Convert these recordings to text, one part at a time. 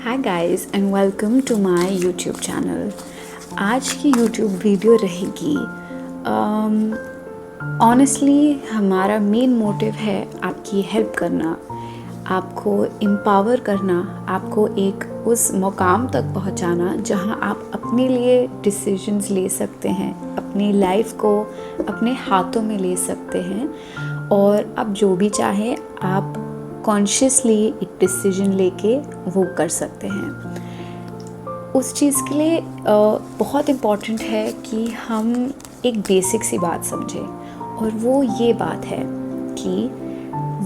Hi guys and welcome to my YouTube channel. आज की YouTube video रहेगी honestly हमारा मेन मोटिव है आपकी हेल्प करना, आपको एम्पावर करना, आपको एक उस मुकाम तक पहुंचाना जहां आप अपने लिए डिसीजंस ले सकते हैं, अपनी लाइफ को अपने हाथों में ले सकते हैं और आप जो भी चाहें आप कॉन्शियसली एक डिसीजन लेके वो कर सकते हैं। उस चीज़ के लिए बहुत इम्पॉर्टेंट है कि हम एक बेसिक सी बात समझें और वो ये बात है कि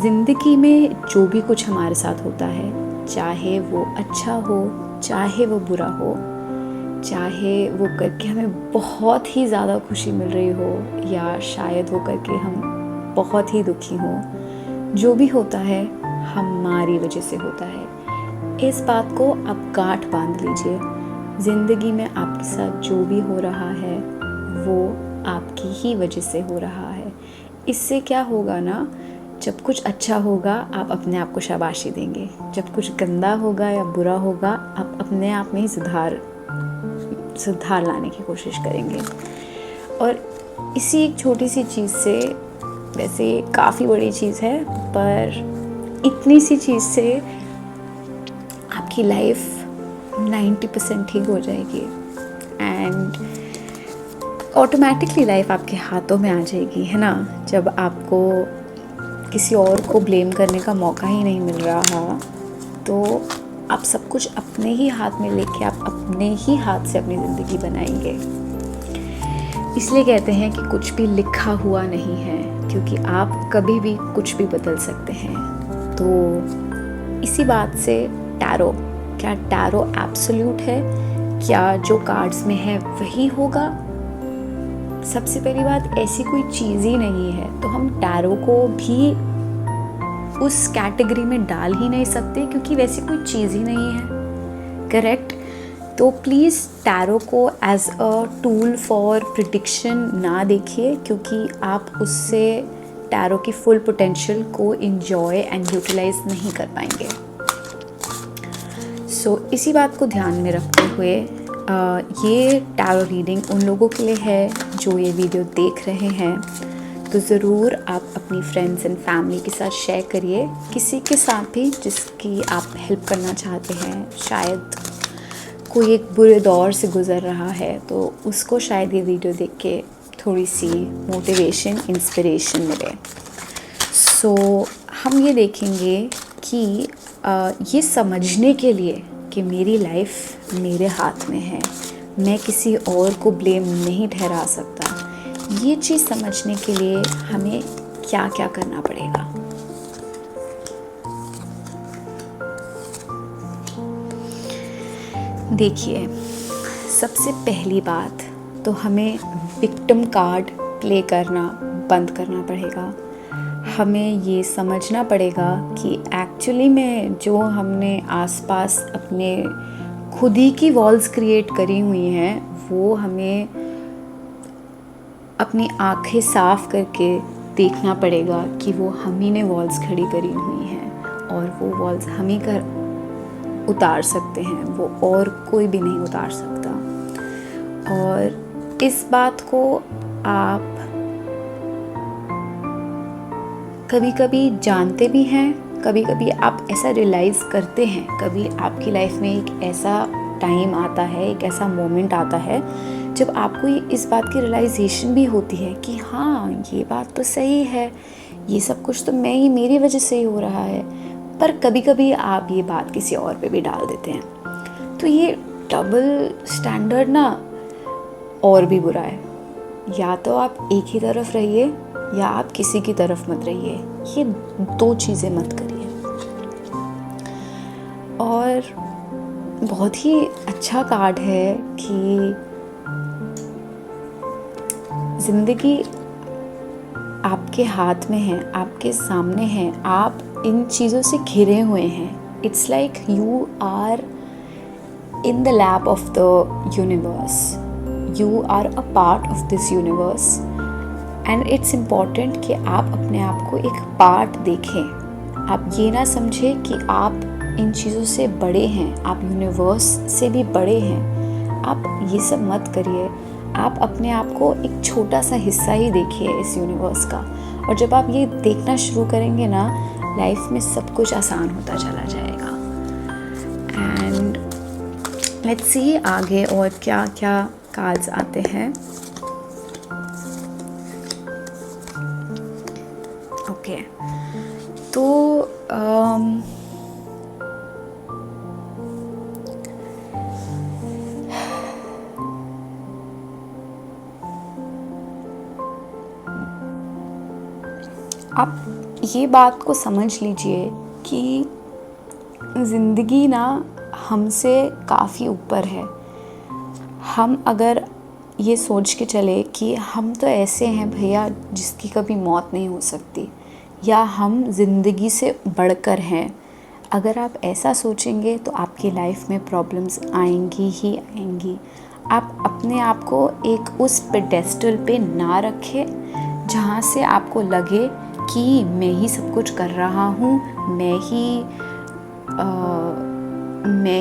ज़िंदगी में जो भी कुछ हमारे साथ होता है, चाहे वो अच्छा हो चाहे वो बुरा हो, चाहे वो करके हमें बहुत ही ज़्यादा खुशी मिल रही हो या शायद वो करके हम बहुत ही दुखी हों, जो भी होता है हमारी वजह से होता है। इस बात को आप गांठ बांध लीजिए। ज़िंदगी में आपके साथ जो भी हो रहा है वो आपकी ही वजह से हो रहा है। इससे क्या होगा ना, जब कुछ अच्छा होगा आप अपने आप को शाबाशी देंगे, जब कुछ गंदा होगा या बुरा होगा आप अपने आप में ही सुधार लाने की कोशिश करेंगे। और इसी एक छोटी सी चीज़ से, वैसे काफ़ी बड़ी चीज़ है पर इतनी सी चीज़ से आपकी लाइफ 90% ठीक हो जाएगी एंड ऑटोमेटिकली लाइफ आपके हाथों में आ जाएगी, है ना। जब आपको किसी और को ब्लेम करने का मौका ही नहीं मिल रहा तो आप सब कुछ अपने ही हाथ में लेके आप अपने ही हाथ से अपनी ज़िंदगी बनाएंगे। इसलिए कहते हैं कि कुछ भी लिखा हुआ नहीं है, क्योंकि आप कभी भी कुछ भी बदल सकते हैं। तो इसी बात से टैरो, क्या टैरो एब्सोल्यूट है? क्या जो कार्ड्स में है वही होगा? सबसे पहली बात, ऐसी कोई चीज़ ही नहीं है, तो हम टैरो को भी उस कैटेगरी में डाल ही नहीं सकते क्योंकि वैसी कोई चीज़ ही नहीं है। करेक्ट? तो प्लीज़ टैरो को as a tool for prediction ना देखिए, क्योंकि आप उससे टैरो की फुल पोटेंशियल को इंजॉय एंड यूटिलाइज नहीं कर पाएंगे। सो इसी बात को ध्यान में रखते हुए ये टैरो रीडिंग उन लोगों के लिए है जो ये वीडियो देख रहे हैं, तो ज़रूर आप अपनी फ्रेंड्स एंड फैमिली के साथ शेयर करिए, किसी के साथ भी जिसकी आप हेल्प करना चाहते हैं। शायद कोई एक बुरे दौर से गुज़र रहा है तो उसको शायद ये वीडियो देख के थोड़ी सी मोटिवेशन, इंस्पिरेशन मिले। सो हम ये देखेंगे कि ये समझने के लिए कि मेरी लाइफ मेरे हाथ में है, मैं किसी और को ब्लेम नहीं ठहरा सकता, ये चीज़ समझने के लिए हमें क्या क्या करना पड़ेगा। देखिए, सबसे पहली बात तो हमें विक्टिम कार्ड प्ले करना बंद करना पड़ेगा। हमें ये समझना पड़ेगा कि एक्चुअली में जो हमने आसपास अपने खुद ही की वॉल्स क्रिएट करी हुई हैं वो हमें अपनी आंखें साफ करके देखना पड़ेगा कि वो हम ही ने वॉल्स खड़ी करी हुई हैं और वो वॉल्स हम ही कर उतार सकते हैं, वो और कोई भी नहीं उतार सकता। और इस बात को आप कभी कभी जानते भी हैं, कभी कभी आप ऐसा रियलाइज़ करते हैं। कभी आपकी लाइफ में एक ऐसा टाइम आता है, एक ऐसा मोमेंट आता है जब आपको इस बात की रियलाइजेशन भी होती है कि हाँ, ये बात तो सही है, ये सब कुछ तो मेरी वजह से ही हो रहा है। पर कभी कभी आप ये बात किसी और पे भी डाल देते हैं, तो ये डबल स्टैंडर्ड ना और भी बुरा है। या तो आप एक ही तरफ रहिए या आप किसी की तरफ मत रहिए, ये दो चीज़ें मत करिए। और बहुत ही अच्छा कार्ड है कि ज़िंदगी आपके हाथ में है, आपके सामने है, आप इन चीज़ों से घिरे हुए हैं। It's like you are in the lap of the universe, you are a part of this universe and it's important कि आप अपने आप को एक पार्ट देखें। आप ये ना समझें कि आप इन चीज़ों से बड़े हैं, आप यूनिवर्स से भी बड़े हैं। आप ये सब मत करिए। आप अपने आप को एक छोटा सा हिस्सा ही देखिए इस यूनिवर्स का। और जब आप ये देखना शुरू करेंगे ना, लाइफ में सब कुछ आसान होता चला जाएगा। एंड लेट्स सी आगे और क्या क्या कार्ड्स आते हैं। ओके, तो आप ये बात को समझ लीजिए कि ज़िंदगी ना हमसे काफ़ी ऊपर है। हम अगर ये सोच के चले कि हम तो ऐसे हैं भैया जिसकी कभी मौत नहीं हो सकती, या हम ज़िंदगी से बढ़कर हैं, अगर आप ऐसा सोचेंगे तो आपकी लाइफ में प्रॉब्लम्स आएंगी ही आएंगी। आप अपने आप को एक उस पेडेस्टल पे ना रखें जहाँ से आपको लगे कि मैं ही सब कुछ कर रहा हूँ, मैं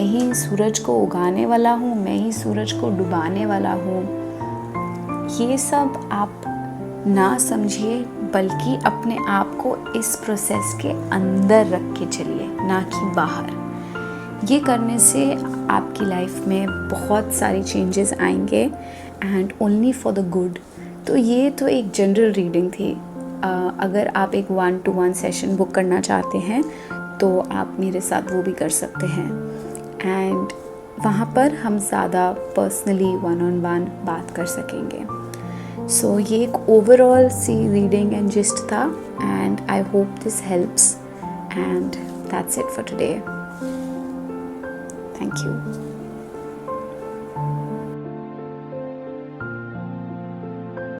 ही सूरज को उगाने वाला हूँ, मैं ही सूरज को डुबाने वाला हूँ। ये सब आप ना समझिए, बल्कि अपने आप को इस प्रोसेस के अंदर रख के चलिए, ना कि बाहर। ये करने से आपकी लाइफ में बहुत सारी चेंजेस आएंगे and only for the good. तो ये तो एक जनरल रीडिंग थी। अगर आप एक 1-to-1 सेशन बुक करना चाहते हैं तो आप मेरे साथ वो भी कर सकते हैं, एंड वहाँ पर हम ज़्यादा पर्सनली 1-on-1 बात कर सकेंगे। सो ये एक overall see reading and gist था, and I hope this helps, and that's it for today. Thank you.